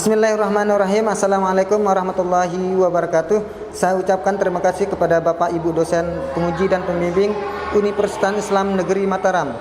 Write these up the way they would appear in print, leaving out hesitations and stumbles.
Bismillahirrahmanirrahim. Assalamualaikum warahmatullahi wabarakatuh. Saya ucapkan terima kasih kepada Bapak Ibu dosen penguji dan pembimbing Universitas Islam Negeri Mataram.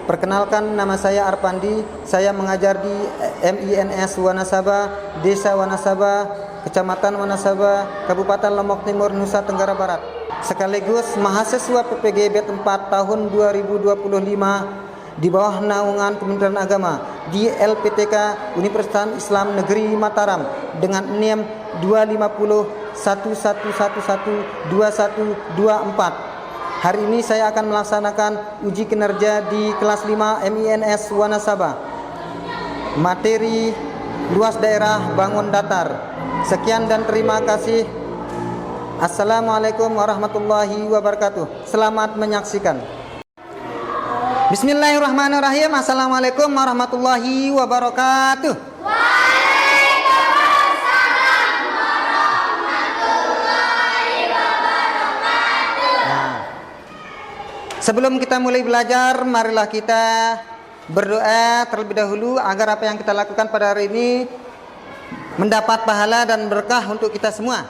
Perkenalkan, nama saya Arpandi. Saya mengajar di MINS Wanasaba, Desa Wanasaba, Kecamatan Wanasaba, Kabupaten Lombok Timur, Nusa Tenggara Barat. Sekaligus mahasiswa PPG Bet 4 tahun 2025 di bawah naungan Kementerian Agama di LPTK Universitas Islam Negeri Mataram dengan NIM 25011112124. Hari ini saya akan melaksanakan uji kinerja di kelas 5 MINS Wanasaba. Materi luas daerah bangun datar. Sekian dan terima kasih. Assalamualaikum warahmatullahi wabarakatuh. Selamat menyaksikan. Bismillahirrahmanirrahim. Assalamualaikum warahmatullahi wabarakatuh. Waalaikumsalam warahmatullahi wabarakatuh. Sebelum kita mulai belajar, marilah kita berdoa terlebih dahulu agar apa yang kita lakukan pada hari ini mendapat pahala dan berkah untuk kita semua.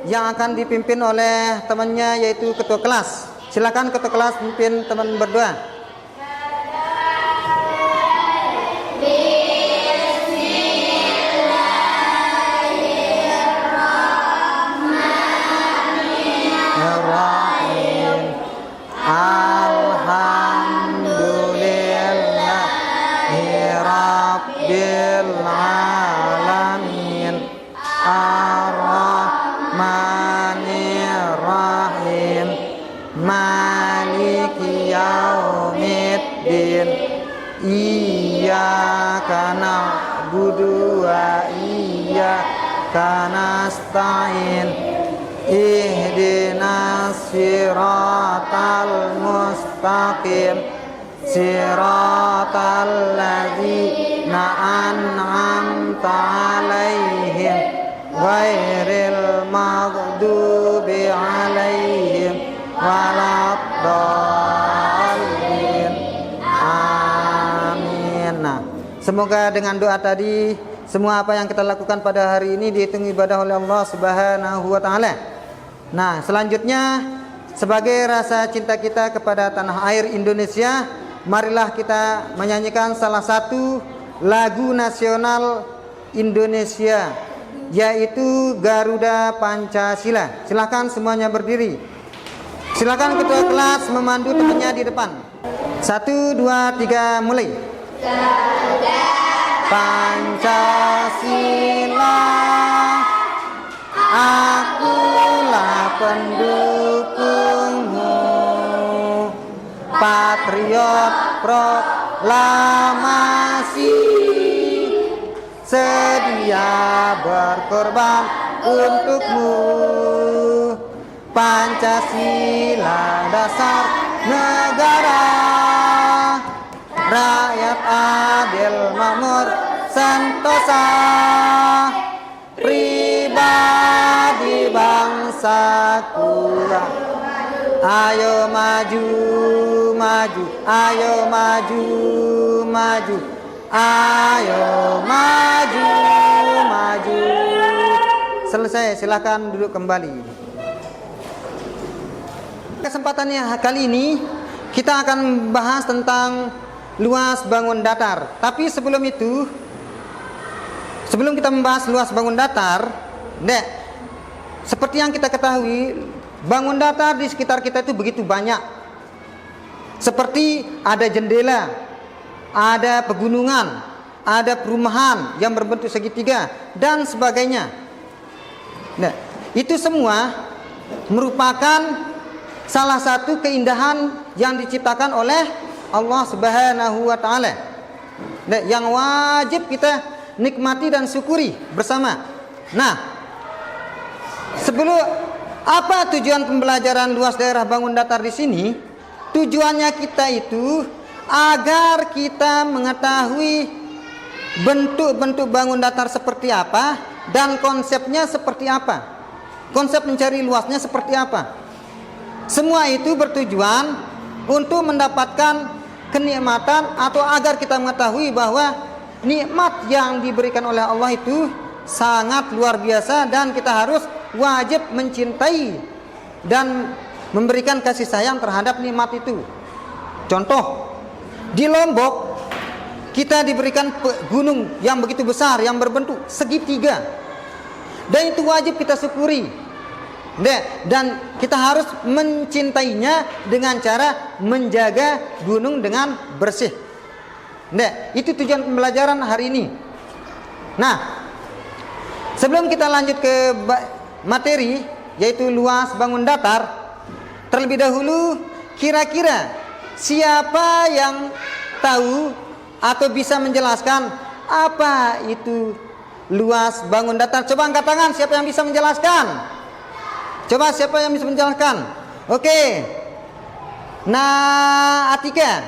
Yang akan dipimpin oleh temannya yaitu ketua kelas. Silakan ketua kelas pimpin teman berdoa. Alhamdulillahirabbil alamin arrahmanirrahim maliki yaumiddin iyyaka na'budu wa iyyaka nasta'in ihdinas siratal mustaqim siratal ladzina an'amta 'alaihim ghairil maghdubi 'alaihim waladdallin. Amin. Nah, semoga dengan doa tadi semua apa yang kita lakukan pada hari ini dihitung ibadah oleh Allah Subhanahu wa taala. Nah, selanjutnya sebagai rasa cinta kita kepada tanah air Indonesia, marilah kita menyanyikan salah satu lagu nasional Indonesia, yaitu Garuda Pancasila. Silakan semuanya berdiri. Silakan ketua kelas memandu temannya di depan. 1, 2, 3, mulai. Garuda Pancasila, akulah pendukungmu, patriot proklamasi, sedia berkorban untukmu. Pancasila dasar negara, rakyat adil makmur sentosa, pribadi bangsaku. Ayo maju, maju, ayo maju, maju, ayo maju, maju. Selesai, silakan duduk kembali. Kesempatannya kali ini kita akan bahas tentang luas bangun datar. Tapi sebelum itu, sebelum kita membahas luas bangun datar, seperti yang kita ketahui, bangun datar di sekitar kita itu begitu banyak. Seperti ada jendela, ada pegunungan, ada perumahan yang berbentuk segitiga, dan sebagainya. Nah, itu semua merupakan salah satu keindahan yang diciptakan oleh Allah Subhanahu wa taala. Nah, yang wajib kita nikmati dan syukuri bersama. Nah, sebelum apa tujuan pembelajaran luas daerah bangun datar di sini? Tujuannya kita itu agar kita mengetahui bentuk-bentuk bangun datar seperti apa dan konsepnya seperti apa. Konsep mencari luasnya seperti apa. Semua itu bertujuan untuk mendapatkan kenikmatan atau agar kita mengetahui bahwa nikmat yang diberikan oleh Allah itu sangat luar biasa dan kita harus wajib mencintai dan memberikan kasih sayang terhadap nikmat itu. Contoh, di Lombok kita diberikan gunung yang begitu besar yang berbentuk segitiga, dan itu wajib kita syukuri. Dan kita harus mencintainya dengan cara menjaga gunung dengan bersih. Itu tujuan pembelajaran hari ini. Nah, sebelum kita lanjut ke materi, yaitu luas bangun datar, terlebih dahulu kira-kira siapa yang tahu atau bisa menjelaskan apa itu luas bangun datar? Coba angkat tangan siapa yang bisa menjelaskan. Coba siapa yang bisa menjelaskan? Oke. Nah, Atika.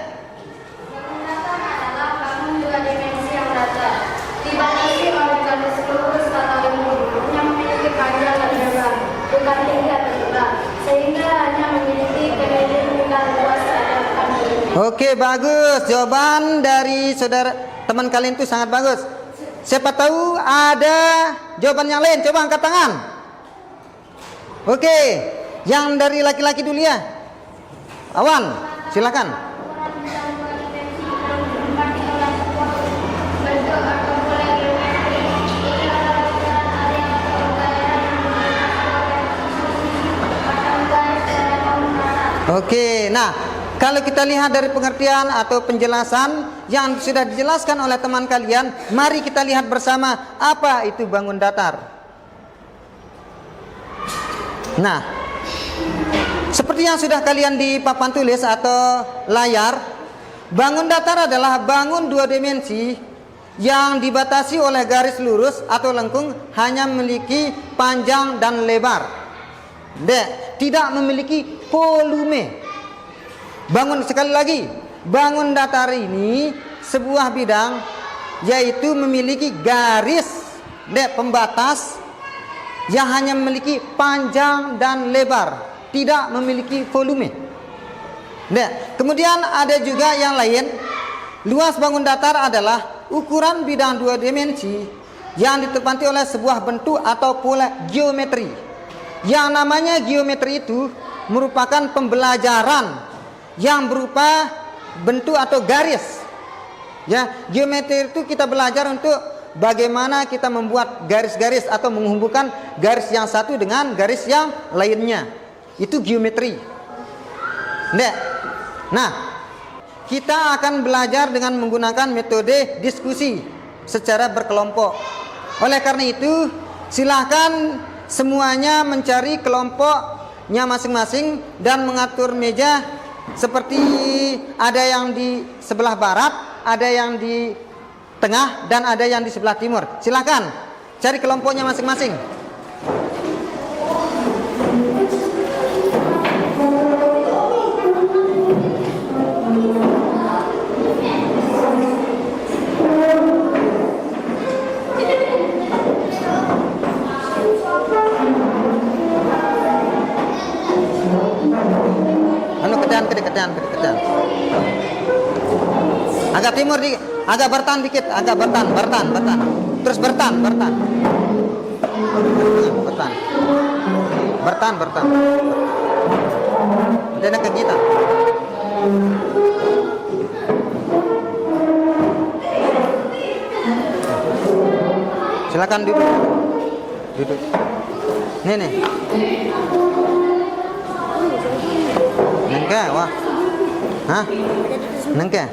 Bangun datar adalah bangun dua dimensi yang datar, dibatasi oleh garis lurus atau lingkar yang memiliki panjang dan lebar, bukan tinggi atau rendah, sehingga hanya memiliki keliling luas terhadap dirinya. Oke, bagus. Jawaban dari saudara teman kalian itu sangat bagus. Siapa tahu ada jawaban yang lain? Coba angkat tangan. Oke, yang dari laki-laki dulu ya. Awan, silakan. Oke, nah kalau kita lihat dari pengertian atau penjelasan yang sudah dijelaskan oleh teman kalian, mari kita lihat bersama apa itu bangun datar. Nah, seperti yang sudah kalian di papan tulis atau layar, bangun datar adalah bangun dua dimensi yang dibatasi oleh garis lurus atau lengkung, hanya memiliki panjang dan lebar. Tidak memiliki volume. Sekali lagi, bangun datar ini sebuah bidang yaitu memiliki garis pembatas yang hanya memiliki panjang dan lebar, tidak memiliki volume. Kemudian ada juga yang lain. Luas bangun datar adalah ukuran bidang dua dimensi yang ditempati oleh sebuah bentuk atau pola geometri. Yang namanya geometri itu merupakan pembelajaran yang berupa bentuk atau garis. Geometri itu kita belajar untuk bagaimana kita membuat garis-garis atau menghubungkan garis yang satu dengan garis yang lainnya. Itu geometri. Nah, kita akan belajar dengan menggunakan metode diskusi secara berkelompok. Oleh karena itu, silahkan semuanya mencari kelompoknya masing-masing dan mengatur meja seperti ada yang di sebelah barat, ada yang di tengah, dan ada yang di sebelah timur. Silakan cari kelompoknya masing-masing. Kedeketan. Agak timur dikit, agak bertan dikit, agak bertan. Terus bertan. Dan ke kita. Silakan duduk. Nih. Nengke, wah. Hah? Nengke.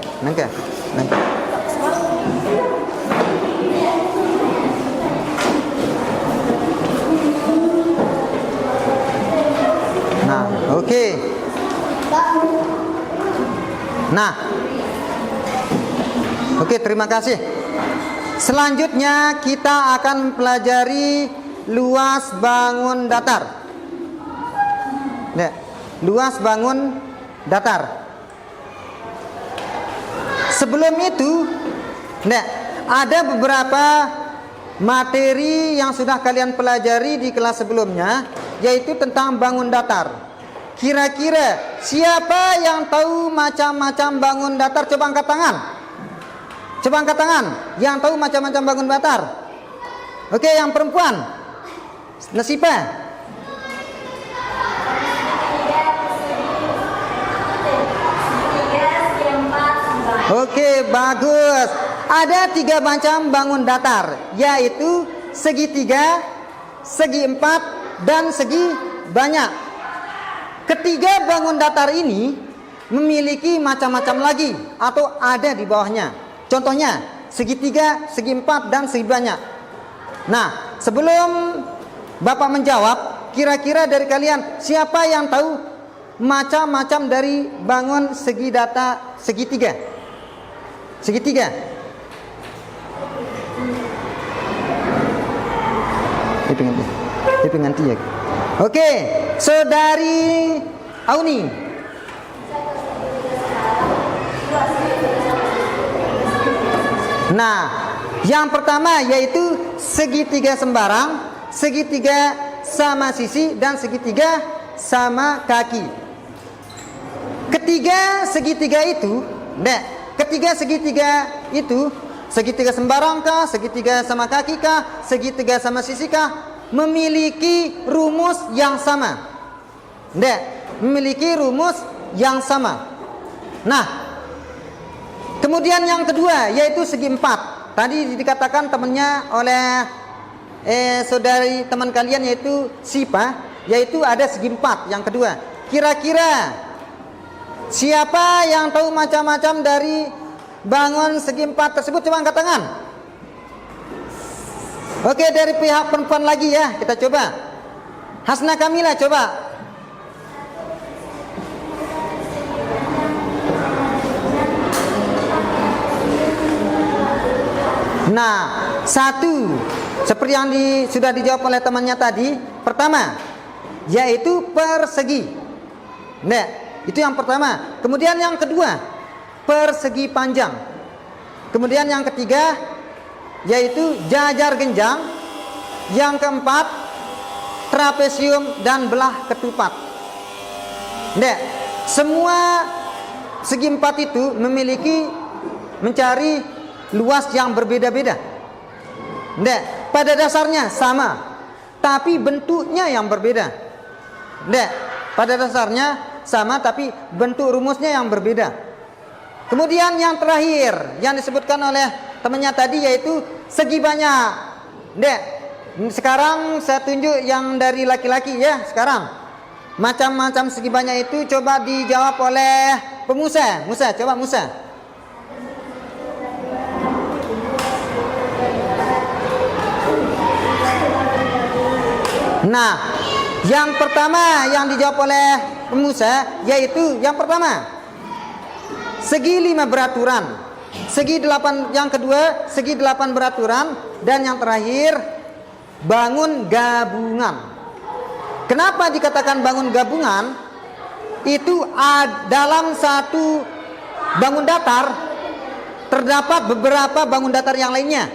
Nah, oke. Nah. Oke, terima kasih. Selanjutnya kita akan mempelajari luas bangun datar. Luas bangun datar. Sebelum itu, ada beberapa materi yang sudah kalian pelajari di kelas sebelumnya, yaitu tentang bangun datar. Kira-kira siapa yang tahu macam-macam bangun datar? Coba angkat tangan. Yang tahu macam-macam bangun datar. Oke, yang perempuan. Nasipa. Oke, bagus. Ada 3 macam bangun datar, yaitu segitiga, segi empat, dan segi banyak. Ketiga bangun datar ini memiliki macam-macam lagi atau ada di bawahnya. Contohnya segitiga, segi empat, dan segi banyak. Nah, sebelum Bapak menjawab, kira-kira dari kalian siapa yang tahu macam-macam dari bangun segi data segitiga? Segitiga. Itu nanti ya. Oke, saudari Auni. Nah, yang pertama yaitu segitiga sembarang, segitiga sama sisi, dan segitiga sama kaki. Ketiga segitiga itu, segitiga sembarang kah, segitiga sama kaki kah, segitiga sama sisi kah, memiliki rumus yang sama. Memiliki rumus yang sama. Nah, kemudian yang kedua yaitu segi empat. Tadi dikatakan temannya oleh saudari teman kalian yaitu Sipa, yaitu ada segi empat. Yang kedua, kira-kira siapa yang tahu macam-macam dari bangun segi empat tersebut? Coba angkat tangan. Oke, dari pihak perempuan lagi ya, kita coba. Hasna Kamila, coba. Nah, satu, seperti yang sudah dijawab oleh temannya tadi. Pertama, yaitu persegi. Itu yang pertama. Kemudian yang kedua, persegi panjang. Kemudian yang ketiga yaitu jajar genjang. Yang keempat, trapesium dan belah ketupat. Semua segi empat itu mencari luas yang berbeda-beda. Pada dasarnya sama, tapi bentuknya yang berbeda. Pada dasarnya sama, tapi bentuk rumusnya yang berbeda. Kemudian yang terakhir yang disebutkan oleh temannya tadi yaitu segi banyak. Sekarang saya tunjuk yang dari laki-laki ya. Sekarang macam-macam segi banyak itu coba dijawab oleh pemusa. Coba Musa. Nah, yang pertama yang dijawab oleh pemusa yaitu yang pertama, segi 5 beraturan. Segi 8, yang kedua segi 8 beraturan, dan yang terakhir bangun gabungan. Kenapa dikatakan bangun gabungan? Itu dalam satu bangun datar terdapat beberapa bangun datar yang lainnya.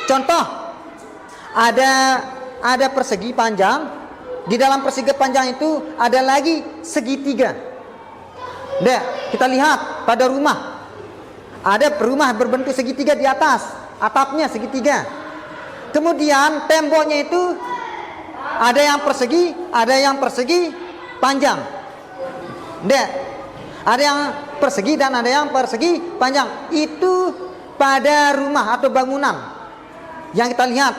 Contoh, ada persegi panjang. Di dalam persegi panjang itu ada lagi segitiga. Kita lihat pada rumah. Ada rumah berbentuk segitiga di atas, atapnya segitiga. Kemudian temboknya itu ada yang persegi, ada yang persegi panjang. Ada yang persegi dan ada yang persegi panjang. Itu pada rumah atau bangunan yang kita lihat.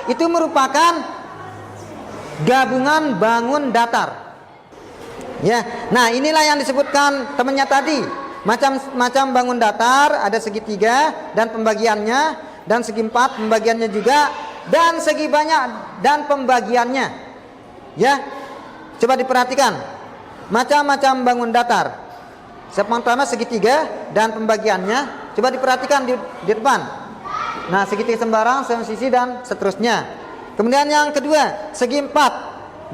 Itu merupakan gabungan bangun datar. Ya, nah inilah yang disebutkan temannya tadi. Macam-macam bangun datar, ada segitiga dan pembagiannya, dan segi empat pembagiannya juga, dan segi banyak dan pembagiannya. Ya, coba diperhatikan macam-macam bangun datar. Yang pertama segitiga dan pembagiannya. Coba diperhatikan di depan. Nah, segitiga sembarang, sama sisi, dan seterusnya. Kemudian yang kedua, segi empat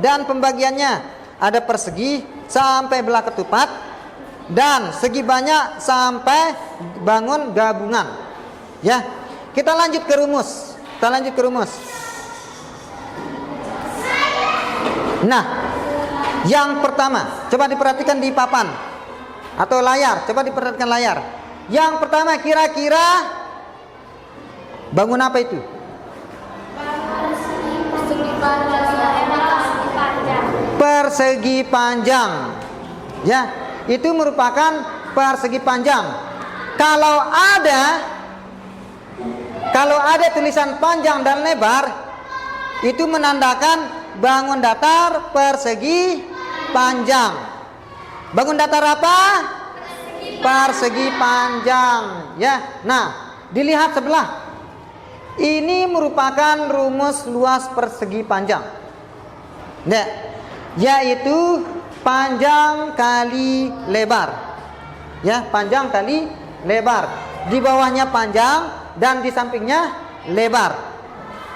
dan pembagiannya. Ada persegi sampai belah ketupat, dan segi banyak sampai bangun gabungan. Ya, kita lanjut ke rumus. Nah, yang pertama, coba diperhatikan di papan atau layar. Coba diperhatikan layar. Yang pertama, kira-kira bangun apa itu? Persegi panjang. Ya, itu merupakan persegi panjang. Kalau ada tulisan panjang dan lebar, itu menandakan bangun datar persegi panjang. Bangun datar apa? Persegi panjang. Ya, nah, dilihat sebelah. Ini merupakan rumus luas persegi panjang. Ya, yaitu panjang kali lebar. Ya, panjang kali lebar. Di bawahnya panjang dan di sampingnya lebar.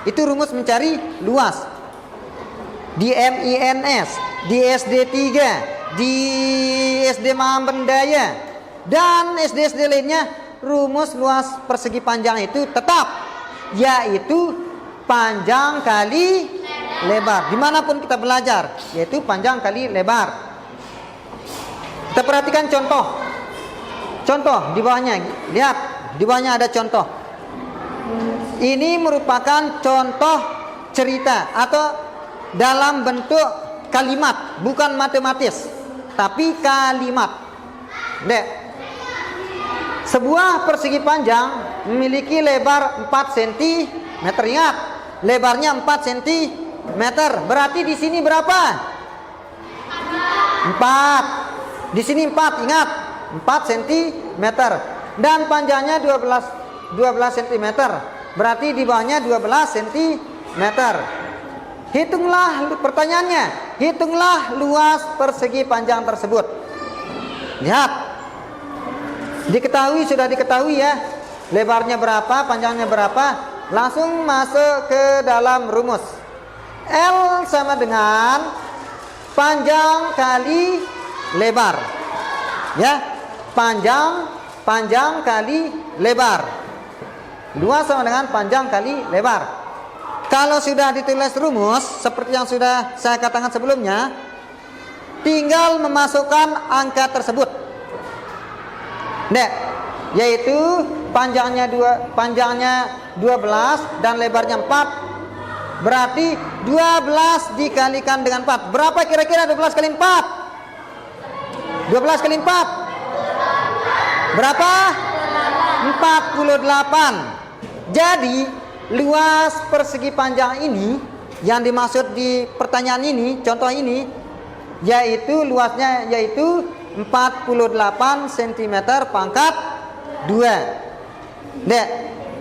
Itu rumus mencari luas. Di MINS, di SD 3, di SD Mahambendaya, dan SD-SD lainnya, rumus luas persegi panjang itu tetap, yaitu panjang kali lebar. Dimanapun kita belajar, yaitu panjang kali lebar. Kita perhatikan contoh di bawahnya. Lihat, di bawahnya ada contoh. Ini merupakan contoh cerita atau dalam bentuk kalimat, bukan matematis, tapi kalimat. Sebuah persegi panjang memiliki lebar 4 cm. Ingat, lebarnya 4 cm. Berarti di sini berapa? 4. Di sini 4, ingat, 4 cm. Dan panjangnya 12 cm. Berarti di bawahnya 12 cm. Hitunglah, pertanyaannya, hitunglah luas persegi panjang tersebut. Lihat, sudah diketahui ya, lebarnya berapa, panjangnya berapa. Langsung masuk ke dalam rumus. L sama dengan panjang kali lebar. Ya, panjang kali lebar. Luas sama dengan panjang kali lebar. Kalau sudah ditulis rumus seperti yang sudah saya katakan sebelumnya, tinggal memasukkan angka tersebut. Yaitu panjangnya 12 dan lebarnya 4. Berarti 12 dikalikan dengan 4. Berapa kira-kira 12 kali 4? 12 kali 4? Berapa? 48. Jadi luas persegi panjang ini yang dimaksud di pertanyaan ini, contoh ini, yaitu luasnya yaitu 48 cm pangkat 2.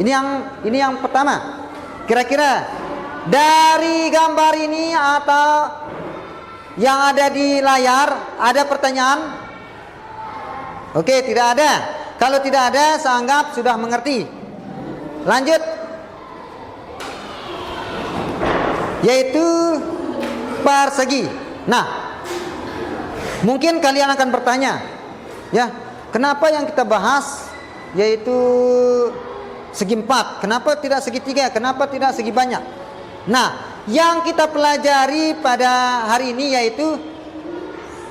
Ini yang pertama. Kira-kira dari gambar ini atau yang ada di layar ada pertanyaan? Oke, tidak ada. Kalau tidak ada, saya anggap sudah mengerti. Lanjut. Yaitu persegi. Nah, mungkin kalian akan bertanya, ya, kenapa yang kita bahas yaitu segi 4, kenapa tidak segitiga, kenapa tidak segi banyak? Nah, yang kita pelajari pada hari ini yaitu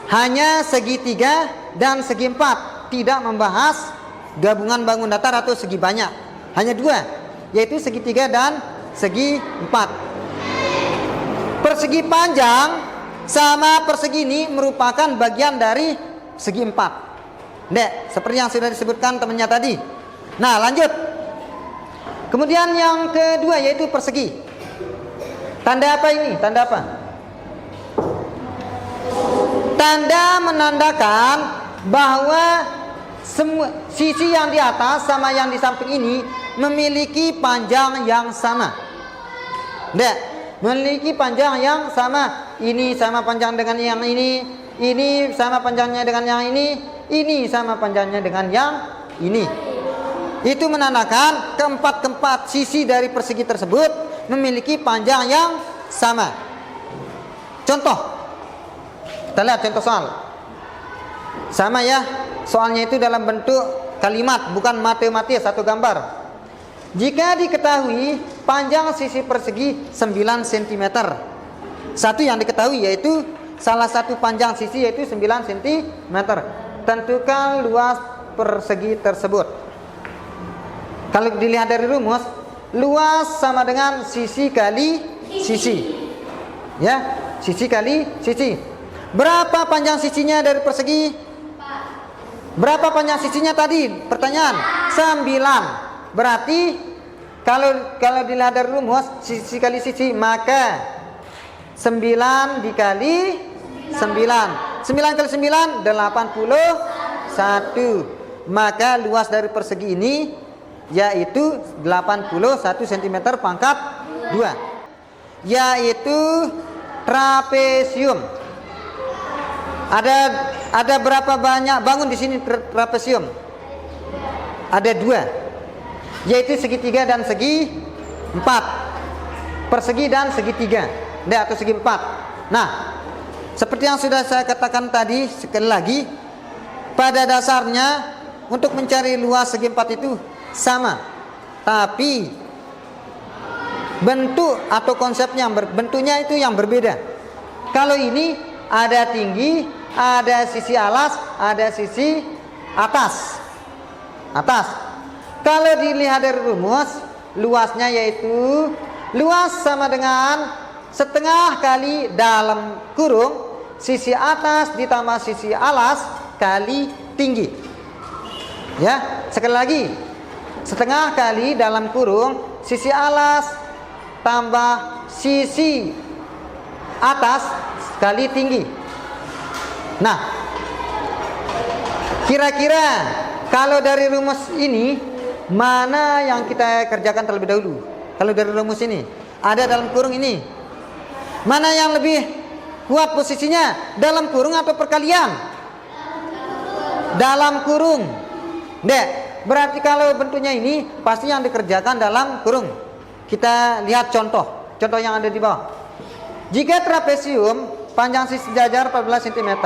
hanya segitiga dan segi 4, tidak membahas gabungan bangun datar atau segi banyak. Hanya 2, yaitu segitiga dan segi 4. Persegi panjang sama persegi ini merupakan bagian dari segi 4. Seperti yang sudah disebutkan temannya tadi. Nah, lanjut. Kemudian yang kedua yaitu persegi. Tanda apa ini? Tanda apa? Tanda menandakan bahwa semua sisi yang di atas sama yang di samping ini memiliki panjang yang sama. Memiliki panjang yang sama. Ini sama panjang dengan yang ini sama panjangnya dengan yang ini sama panjangnya dengan yang ini. Itu menandakan keempat sisi dari persegi tersebut memiliki panjang yang sama. Contoh, kita lihat contoh soal. Sama ya, soalnya itu dalam bentuk kalimat, bukan matematis atau gambar. Jika diketahui panjang sisi persegi 9 cm. Satu yang diketahui yaitu salah satu panjang sisi yaitu 9 cm. Tentukan luas persegi tersebut. Kalau dilihat dari rumus, luas sama dengan sisi kali sisi. Ya, sisi kali sisi. Berapa panjang sisinya dari persegi? Berapa panjang sisinya tadi? Pertanyaan. 9. Berarti kalau dilihat dari rumus sisi kali sisi, maka 9 dikali 9. 9 kali 9 81. Maka luas dari persegi ini yaitu 81 cm pangkat 2, yaitu trapesium. Ada berapa banyak bangun di sini trapesium? Ada 2, yaitu segitiga dan segi 4. Persegi dan segitiga, atau segi 4. Nah, seperti yang sudah saya katakan tadi, sekali lagi, pada dasarnya untuk mencari luas segi 4 itu sama, tapi bentuk atau konsepnya bentuknya itu yang berbeda. Kalau ini ada tinggi, ada sisi alas, ada sisi atas. Kalau dilihat dari rumus, luasnya yaitu luas sama dengan setengah kali dalam kurung sisi atas ditambah sisi alas kali tinggi. Ya, sekali lagi, setengah kali dalam kurung sisi alas tambah sisi atas kali tinggi. Nah, kira-kira kalau dari rumus ini mana yang kita kerjakan terlebih dahulu? Kalau dari rumus ini ada dalam kurung ini, mana yang lebih kuat posisinya? Dalam kurung atau perkalian? Dalam kurung. Dek, berarti kalau bentuknya ini pasti yang dikerjakan dalam kurung. Kita lihat contoh yang ada di bawah. Jika trapesium panjang sisi jajar 14 cm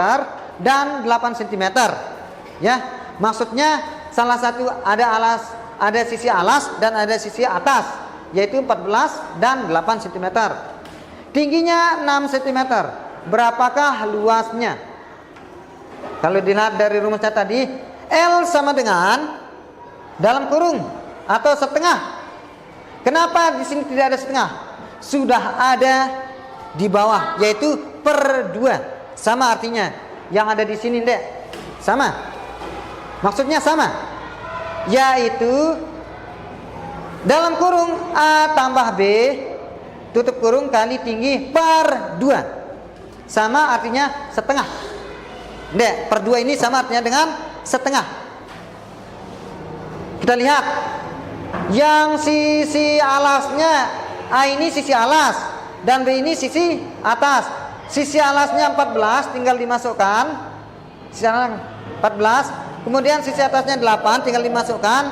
dan 8 cm, ya, maksudnya salah satu ada sisi alas dan ada sisi atas, yaitu 14 dan 8 cm. Tingginya 6 cm. Berapakah luasnya? Kalau dilihat dari rumusnya tadi, L sama dengan dalam kurung atau setengah. Kenapa di sini tidak ada setengah? Sudah ada di bawah, yaitu per 2. Sama artinya. Yang ada di sini, Dek. Sama. Maksudnya sama. Yaitu dalam kurung A tambah B tutup kurung kali tinggi per 2. Sama artinya setengah. Dek, per 2 ini sama artinya dengan setengah. Kita lihat yang sisi alasnya, A ini sisi alas dan B ini sisi atas. Sisi alasnya 14 tinggal dimasukkan, sisi alas 14, kemudian sisi atasnya 8 tinggal dimasukkan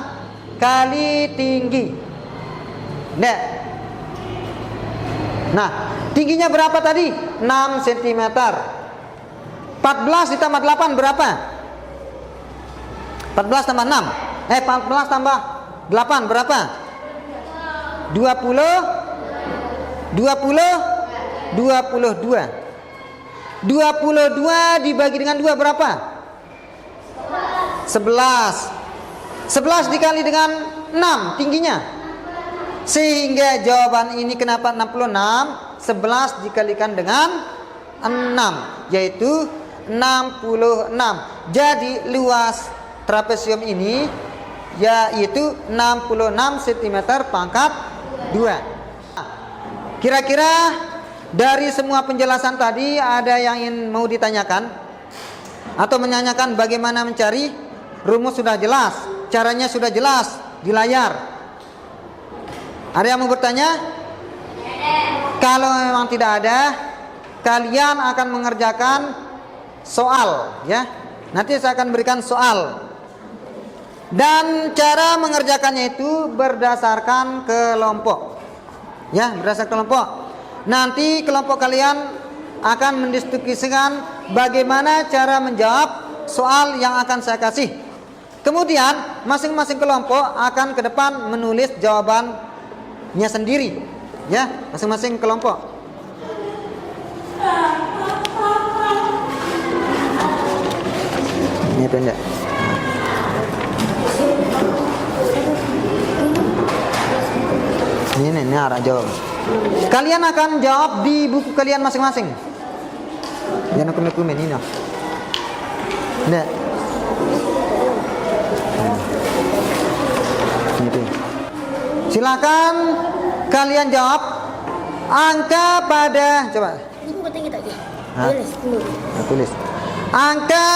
kali tinggi. Nah, tingginya berapa tadi? 6 cm. 14 ditambah 8 berapa? 14 tambah 6. 14 tambah 8 berapa? 22 dibagi dengan 2 berapa? 11 dikali dengan 6 tingginya. Sehingga jawaban ini kenapa 66? 11 dikalikan dengan 6, yaitu 66. Jadi luas trapesium ini yaitu 66 cm pangkat 2. Kira-kira dari semua penjelasan tadi ada yang ingin mau ditanyakan atau menanyakan bagaimana mencari? Rumus sudah jelas, caranya sudah jelas di layar. Ada yang mau bertanya? Kalau memang tidak ada, kalian akan mengerjakan soal, ya. Nanti saya akan berikan soal. Dan cara mengerjakannya itu berdasarkan kelompok. Ya, berdasarkan kelompok. Nanti kelompok kalian akan mendiskusikan bagaimana cara menjawab soal yang akan saya kasih. Kemudian masing-masing kelompok akan ke depan menulis jawabannya sendiri. Ya, masing-masing kelompok. Ini pendek. Ini arah jawab. Kalian akan jawab di buku kalian masing-masing. Jangan komen ini nah. Nih. Gitu. Silakan kalian jawab angka pada coba. Tulis. Angka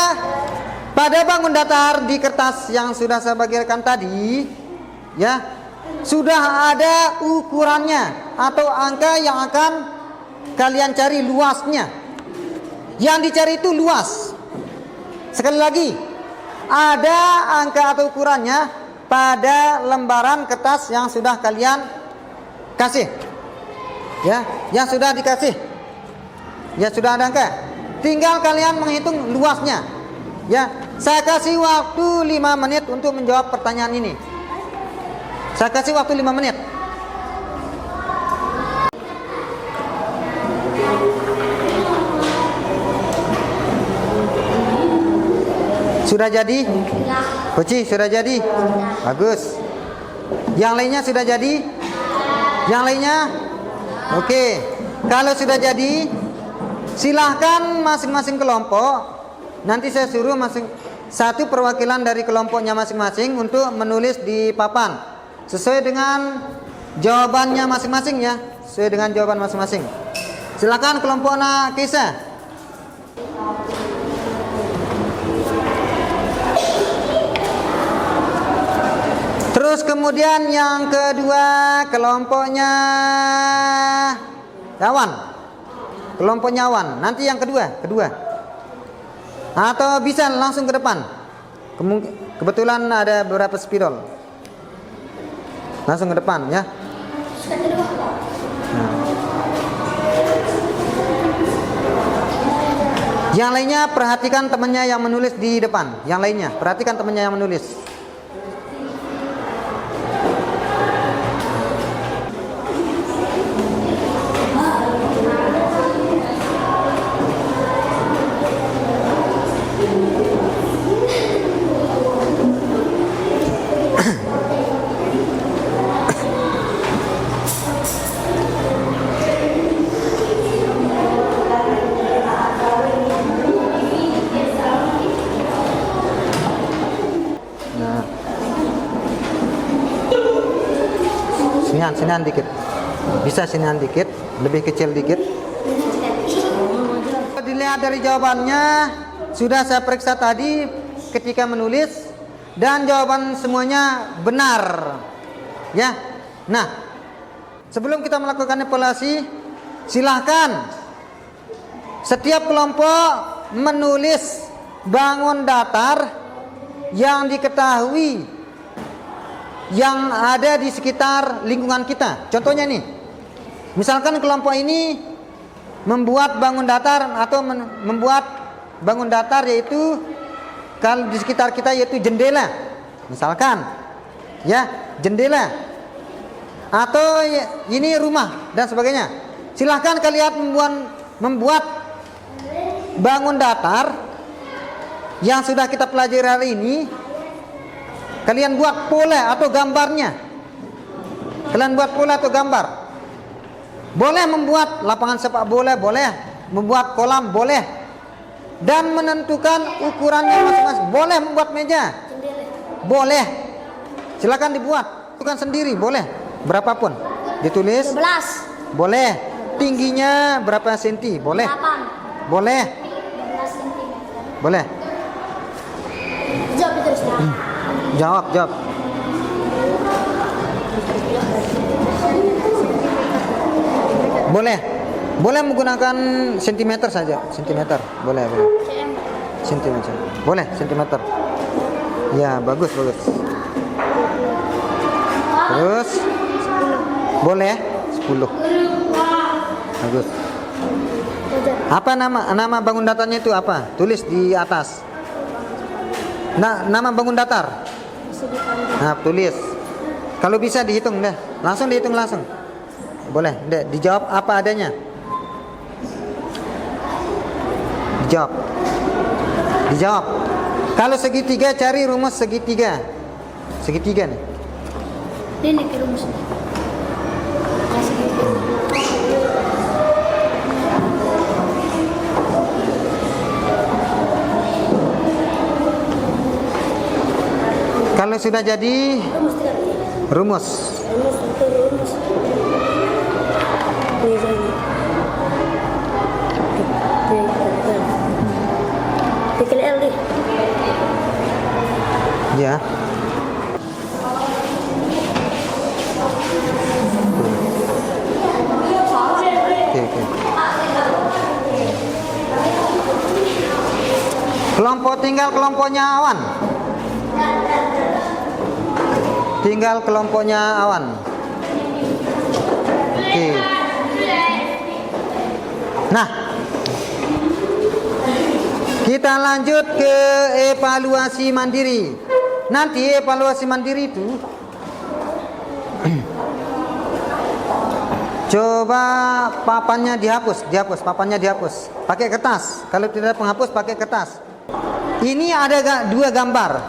pada bangun datar di kertas yang sudah saya bagikan tadi, ya, sudah ada ukurannya atau angka yang akan kalian cari luasnya. Yang dicari itu luas. Sekali lagi, ada angka atau ukurannya pada lembaran kertas yang sudah kalian kasih, ya, yang sudah dikasih, ya sudah ada angka. Tinggal kalian menghitung luasnya, ya. Saya kasih waktu 5 menit untuk menjawab pertanyaan ini. Saya kasih waktu 5 menit. Sudah jadi? Koci, sudah jadi? Bagus. Yang lainnya sudah jadi? Yang lainnya? Oke. Kalau sudah jadi, silahkan masing-masing kelompok. Nanti saya suruh satu perwakilan dari kelompoknya masing-masing untuk menulis di papan sesuai dengan jawabannya masing-masing, ya. Sesuai dengan jawaban masing-masing. Silakan kelompok Nak Kisah. Terus kemudian yang kedua kelompoknya Yawan. Kelompoknya Yawan. Nanti yang kedua. Atau bisa langsung ke depan. Kebetulan ada beberapa spidol. Langsung ke depan, ya. Yang lainnya perhatikan temannya yang menulis di depan. Yang lainnya perhatikan temannya yang menulis. Sinian dikit. Bisa sinian dikit, lebih kecil dikit. Dilihat dari jawabannya, sudah saya periksa tadi ketika menulis dan jawaban semuanya benar. Ya. Nah, sebelum kita melakukan evaluasi, silahkan setiap kelompok menulis bangun datar yang diketahui yang ada di sekitar lingkungan kita. Contohnya nih, misalkan kelompok ini membuat bangun datar atau membuat bangun datar yaitu kalau di sekitar kita yaitu jendela, misalkan, ya, jendela, atau ini rumah dan sebagainya. Silahkan kalian membuat bangun datar yang sudah kita pelajari hari ini. Kalian buat pola atau gambarnya. Kalian buat pola atau gambar. Boleh membuat lapangan sepak bola, boleh membuat kolam, boleh. Dan menentukan ukurannya masing-masing. Boleh membuat meja, boleh. Silakan dibuat, tentukan sendiri, boleh. Berapapun. Ditulis. 12. Boleh. Tingginya berapa senti? Boleh. 8. Boleh. 12 cm. Boleh. Jawab terus. Jawab. Boleh menggunakan sentimeter saja. Sentimeter. Boleh. Sentimeter. Boleh, sentimeter. Ya, bagus. Terus boleh 10. Bagus. Apa nama bangun datarnya itu apa? Tulis di atas. Nama bangun datar. Nah, tulis. Kalau bisa dihitung deh. Langsung dihitung langsung. Boleh, deh, dijawab apa adanya. Dijawab. Kalau segitiga cari rumus segitiga. Segitiga nih. Ini ke rumusnya. Kalau sudah jadi, Rumus tidak bisa. rumus. Rumus untuk rumus. Misalnya. Bikin L deh. Ya. Oke. Kelompok tinggal kelompoknya Awan. Tinggal kelompoknya Awan. Oke. Nah, kita lanjut ke evaluasi mandiri. Nanti evaluasi mandiri itu coba papannya dihapus, papannya dihapus. Pakai kertas. Kalau tidak penghapus pakai kertas. Ini ada dua gambar,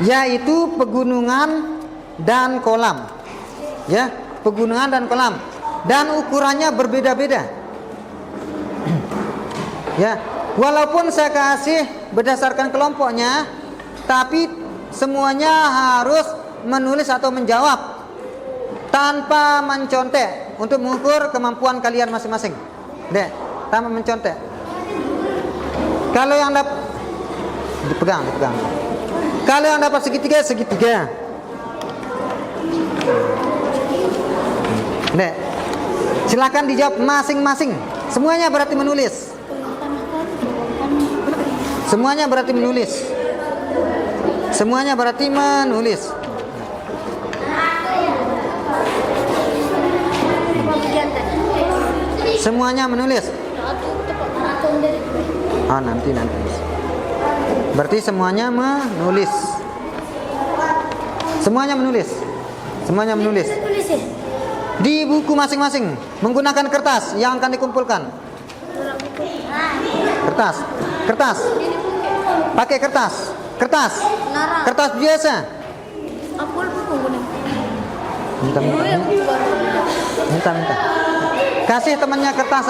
yaitu pegunungan dan kolam. Ya, pegunungan dan kolam. Dan ukurannya berbeda-beda. Ya, walaupun saya kasih berdasarkan kelompoknya, tapi semuanya harus menulis atau menjawab tanpa mencontek untuk mengukur kemampuan kalian masing-masing. Dek, tanpa mencontek. Kalau yang dapat dipegang. Kalau yang dapat segitiga. Dek, silakan dijawab masing-masing. Semuanya berarti menulis. Semuanya berarti menulis. Semuanya berarti menulis. Semuanya menulis. Ah, nanti. Berarti semuanya menulis. Semuanya menulis. Di buku masing-masing menggunakan kertas yang akan dikumpulkan. Kertas. Pakai kertas. Kertas biasa. Minta. Kasih temannya kertas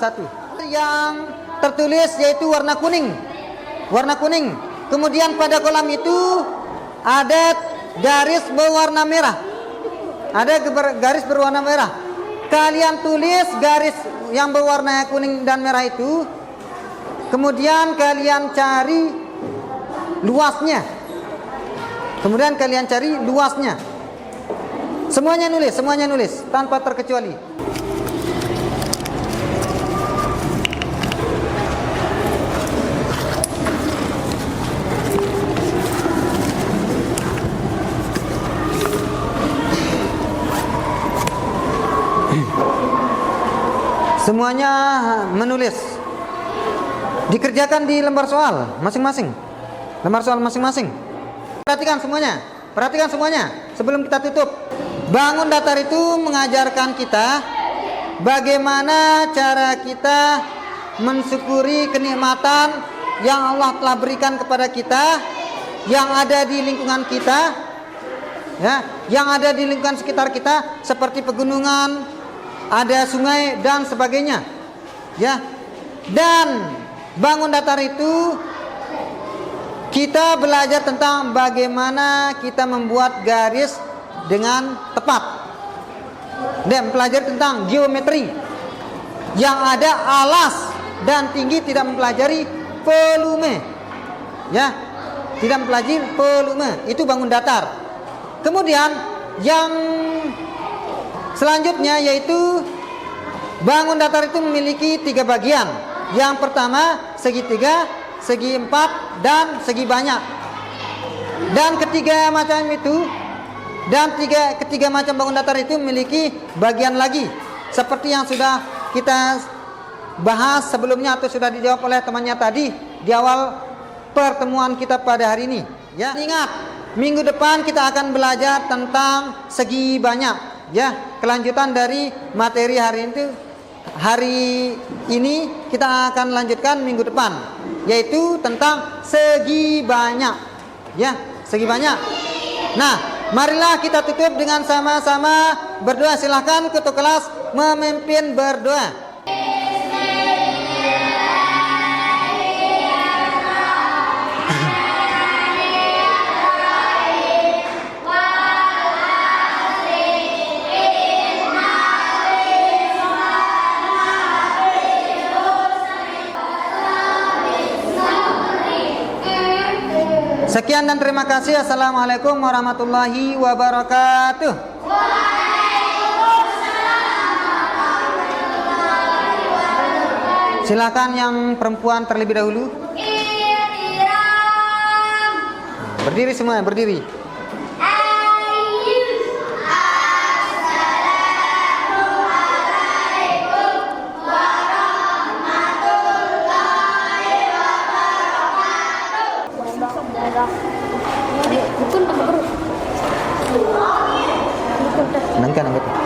satu. Yang tertulis yaitu warna kuning. Kemudian pada kolam itu ada garis berwarna merah. Garis berwarna merah. Kalian tulis garis yang berwarna kuning dan merah itu. Kemudian kalian cari luasnya. Semuanya nulis tanpa terkecuali. Semuanya menulis. Dikerjakan di lembar soal masing-masing. Perhatikan semuanya sebelum kita tutup. Bangun datar itu mengajarkan kita bagaimana cara kita mensyukuri kenikmatan yang Allah telah berikan kepada kita, yang ada di lingkungan kita, ya, yang ada di lingkungan sekitar kita, seperti pegunungan, ada sungai dan sebagainya, ya. Dan bangun datar itu kita belajar tentang bagaimana kita membuat garis dengan tepat, dan belajar tentang geometri yang ada alas dan tinggi, tidak mempelajari volume, ya, itu bangun datar. Kemudian yang selanjutnya yaitu bangun datar itu memiliki 3 bagian. Yang pertama segitiga, segi empat, dan segi banyak. Dan ketiga macam bangun datar itu memiliki bagian lagi, seperti yang sudah kita bahas sebelumnya atau sudah dijawab oleh temannya tadi di awal pertemuan kita pada hari ini, ya. Ingat, minggu depan kita akan belajar tentang segi banyak, ya. Kelanjutan dari materi hari ini kita akan lanjutkan minggu depan, yaitu tentang segi banyak, ya, segi banyak. Nah, marilah kita tutup dengan sama-sama berdoa. Silahkan ketua kelas memimpin berdoa. Sekian dan terima kasih. Assalamualaikum warahmatullahi wabarakatuh. Silakan yang perempuan terlebih dahulu. Berdiri semua, berdiri. Nangka.